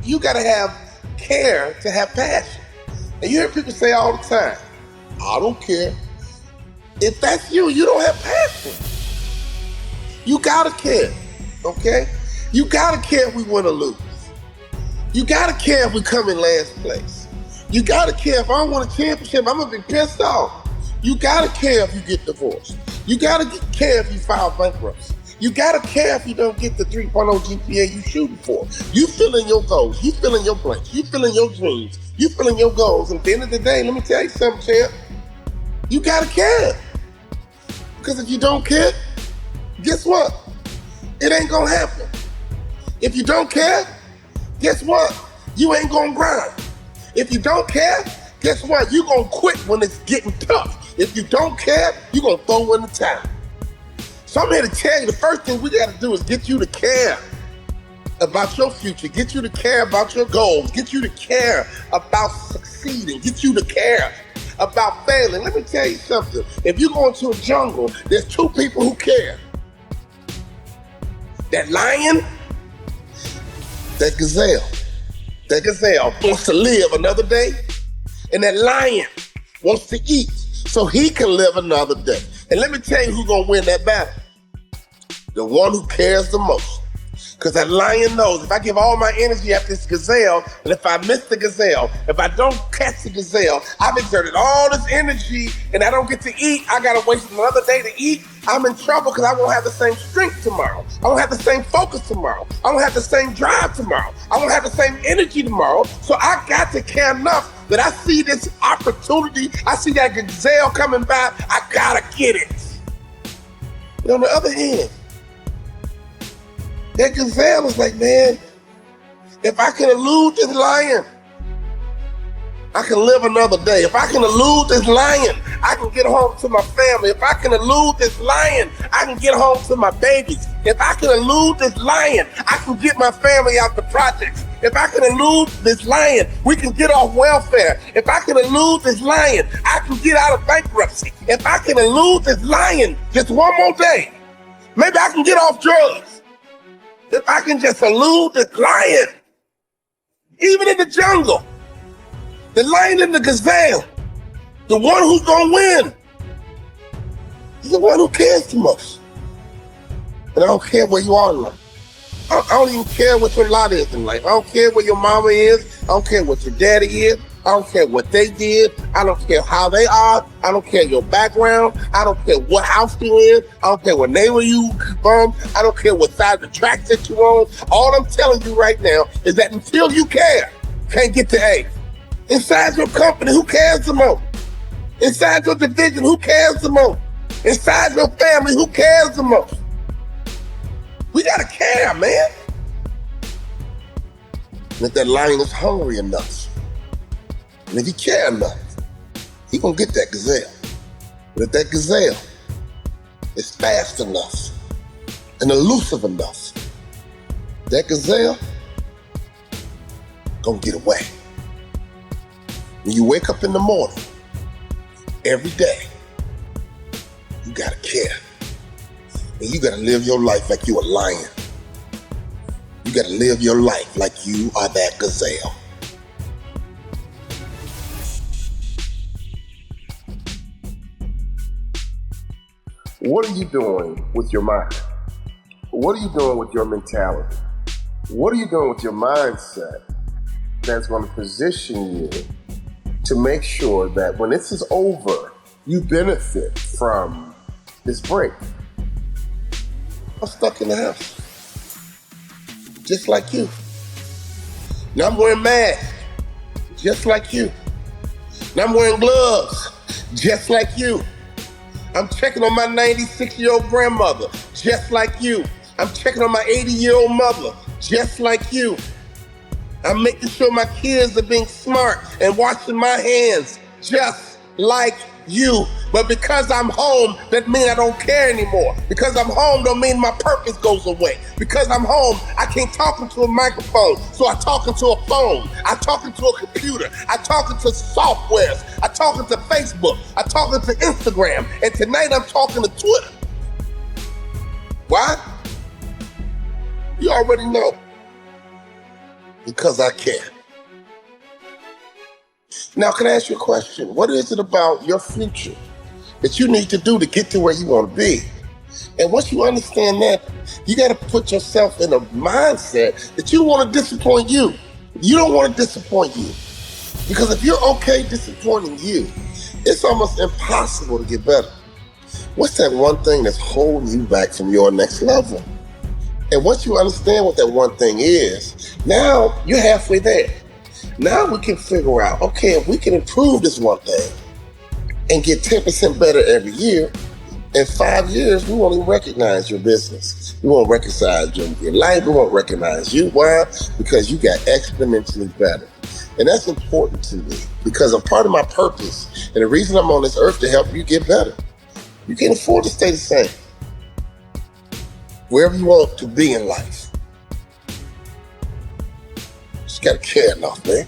You got to have care to have passion. And you hear people say all the time, I don't care. If that's you, you don't have passion. You gotta care, okay? You gotta care if we win or lose. You gotta care if we come in last place. You gotta care if I don't win a championship, I'm gonna be pissed off. You gotta care if you get divorced. You gotta care if you file bankruptcy. You gotta care if you don't get the 3.0 GPA you shooting for. You fill in your goals, you fill in your blanks, you fill in your dreams, you fill in your goals. And at the end of the day, let me tell you something, champ. You gotta care. Because if you don't care, guess what? It ain't gonna happen. If you don't care, guess what? You ain't gonna grind. If you don't care, guess what? You gonna quit when it's getting tough. If you don't care, you gonna throw in the towel. So I'm here to tell you, the first thing we gotta do is get you to care about your future, get you to care about your goals, get you to care about succeeding, get you to care about failing. Let me tell you something. If you go into a jungle, there's two people who care. That lion, that gazelle. That gazelle wants to live another day, and that lion wants to eat so he can live another day. And let me tell you who's gonna win that battle. The one who cares the most. Because that lion knows if I give all my energy at this gazelle, and if I miss the gazelle, if I don't catch the gazelle, I've exerted all this energy and I don't get to eat, I gotta waste another day to eat, I'm in trouble because I won't have the same strength tomorrow. I won't have the same focus tomorrow. I won't have the same drive tomorrow. I won't have the same energy tomorrow. So I got to care enough that I see this opportunity, I see that gazelle coming by, I gotta get it. But on the other hand, that gazelle is like, man, if I can elude this lion, I can live another day. If I can elude this lion, I can get home to my family. If I can elude this lion, I can get home to my babies. If I can elude this lion, I can get my family out the projects. If I can elude this lion, we can get off welfare. If I can elude this lion, I can get out of bankruptcy. If I can elude this lion just one more day, maybe I can get off drugs. If I can just elude the lion, even in the jungle, the lion and the gazelle, the one who's gonna win is the one who cares the most. And I don't care where you are in life. I don't even care what your lot is in life. I don't care where your mama is. I don't care what your daddy is. I don't care what they did. I don't care how they are. I don't care your background. I don't care what house you in. I don't care what neighbor you from. I don't care what side of the track that you on. All I'm telling you right now is that until you care, can't get to A. Inside your company, who cares the most? Inside your division, who cares the most? Inside your family, who cares the most? We gotta care, man. And if that lion is hungry enough, and if he care enough, he gonna get that gazelle. But if that gazelle is fast enough and elusive enough, that gazelle gonna get away. When you wake up in the morning, every day, you gotta care. And you gotta live your life like you a lion. You gotta live your life like you are that gazelle. What are you doing with your mind? What are you doing with your mentality? What are you doing with your mindset that's going to position you to make sure that when this is over, you benefit from this break? I'm stuck in the house, just like you. Now I'm wearing masks, just like you. Now I'm wearing gloves, just like you. I'm checking on my 96-year-old grandmother, just like you. I'm checking on my 80-year-old mother, just like you. I'm making sure my kids are being smart and washing my hands, just like you. But because I'm home, that means I don't care anymore. Because I'm home don't mean my purpose goes away. Because I'm home, I can't talk into a microphone, so I talk into a phone. I talk into a computer. I talk into softwares. I talk into Facebook. I talk into Instagram. And tonight I'm talking to Twitter. Why? You already know. because I care. Now, can I ask you a question? What is it about your future that you need to do to get to where you want to be? And once you understand that, you got to put yourself in a mindset that you don't want to disappoint you. You don't want to disappoint you. Because if you're okay disappointing you, it's almost impossible to get better. What's that one thing that's holding you back from your next level? And once you understand what that one thing is, now you're halfway there. Now we can figure out, okay, if we can improve this one thing and get 10% better every year, in 5 years, we won't even recognize your business. We won't recognize your life. We won't recognize you. Why? Because you got exponentially better. And that's important to me because a part of my purpose and the reason I'm on this earth to help you get better. You can't afford to stay the same. Wherever you want to be in life. Just gotta care enough, man.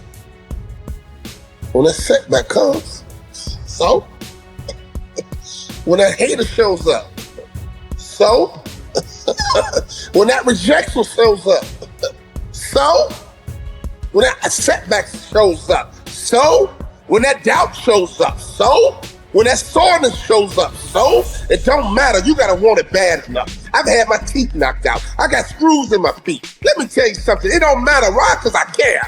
When that setback comes, so when that hater shows up, so when that rejection shows up, so when that setback shows up, so when that doubt shows up, so when that soreness shows up, so it don't matter. You gotta want it bad enough. I've had my teeth knocked out. I got screws in my feet. Let me tell you something. It don't matter. Why? Because I care.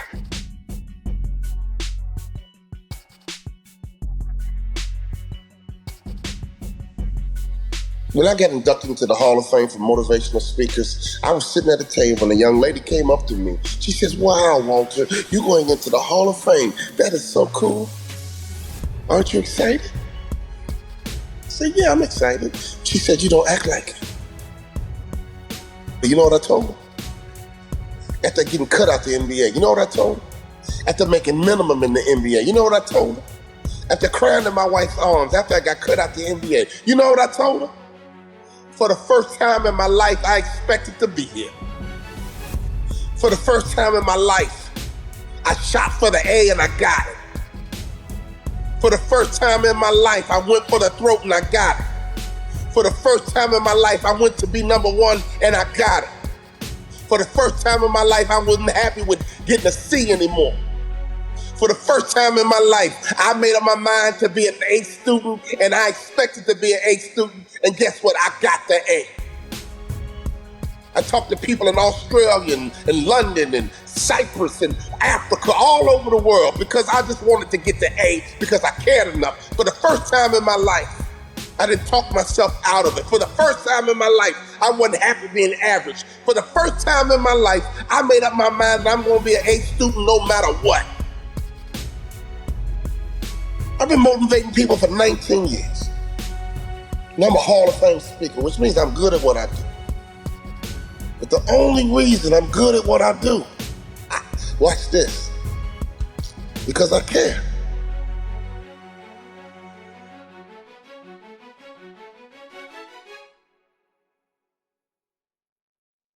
When I got inducted into the Hall of Fame for motivational speakers, I was sitting at the table and a young lady came up to me. She says, "Wow, Walter, you're going into the Hall of Fame. That is so cool. Aren't you excited?" I said, "Yeah, I'm excited." She said, "You don't act like it." But you know what I told her? After getting cut out the NBA, you know what I told her? After making minimum in the NBA, you know what I told her? After crying in my wife's arms, after I got cut out the NBA, you know what I told her? For the first time in my life, I expected to be here. For the first time in my life, I shot for the A and I got it. For the first time in my life, I went for the throat and I got it. For the first time in my life, I went to be number one and I got it. For the first time in my life, I wasn't happy with getting a C anymore. For the first time in my life, I made up my mind to be an A student and I expected to be an A student. And guess what? I got the A. I talked to people in Australia and London and Cyprus and Africa, all over the world because I just wanted to get the A because I cared enough. For the first time in my life, I didn't talk myself out of it. For the first time in my life, I wasn't happy being average. For the first time in my life, I made up my mind that I'm going to be an A student no matter what. I've been motivating people for 19 years. And I'm a Hall of Fame speaker, which means I'm good at what I do. But the only reason I'm good at what I do, watch this, because I care.